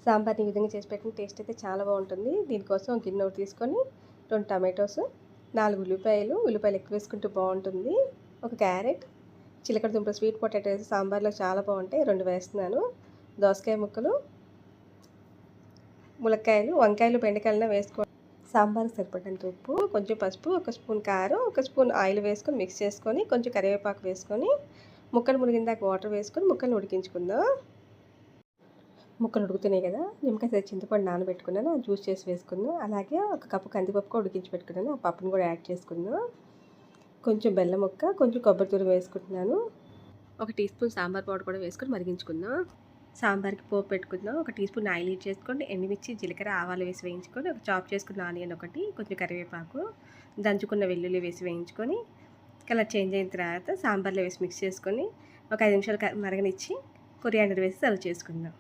సాంబార్ని ఈ విధంగా చేసి పెట్టిన టేస్ట్ అయితే చాలా బాగుంటుంది. దీనికోసం ఒక గిన్నె ఒకటి తీసుకొని 2 టమాటోస్, 4 ఉల్లిపాయలు ఎక్కువ వేసుకుంటే బాగుంటుంది. ఒక క్యారెట్, చిలకడ దుంపలు, స్వీట్ పొటాటోస్ సాంబార్లో చాలా బాగుంటాయి, 2 వేస్తున్నాను. దోసకాయ ముక్కలు, ములక్కాయలు, వంకాయలు, బెండకాయలన వేసుకోండి. సాంబార్కి సరిపడినంత ఉప్పు, కొంచెం పసుపు, 1 స్పూన్ కారం, 1 స్పూన్ ఆయిల్ వేసుకొని మిక్స్ చేసుకొని కొంచెం కరివేపాకు వేసుకొని ముక్కలు మునిగిందాక వాటర్ వేసుకొని ముక్కలు ఉడికించుకుందాం. ముక్కలు ఉడుకుతున్నాయి కదా, నిమ్మకాయ చింతపండు నానబెట్టుకున్నాను, జ్యూస్ చేసి వేసుకుందాం. అలాగే 1 కప్పు కందిపప్పు కూడా ఉడికించి పెట్టుకున్నాను, ఆ పప్పును కూడా యాడ్ చేసుకుందాం. కొంచెం బెల్లం ముక్క, కొంచెం కొబ్బరి తురుము వేసుకుంటున్నాను. 1 టీ స్పూన్ సాంబార్ పౌడర్ కూడా వేసుకొని మరిగించుకుందాం. సాంబార్కి పోపు పెట్టుకుందాం. 1 టీ స్పూన్ ఆయిల్ యూజ్ చేసుకోండి. ఎండుమిర్చి, జీలకర్ర, ఆవాలు వేసి వేయించుకొని, ఒక చాప్ చేసుకున్న ఆనియన్ ఒకటి, కొంచెం కరివేపాకు, దంచుకున్న వెల్లుల్లి వేసి వేయించుకొని కలర్ చేంజ్ అయిన తర్వాత సాంబార్లో వేసి మిక్స్ చేసుకొని ఒక 5 నిమిషాలు మరగనిచ్చి కొరియాండర్ వేసి సర్వ్ చేసుకుందాం.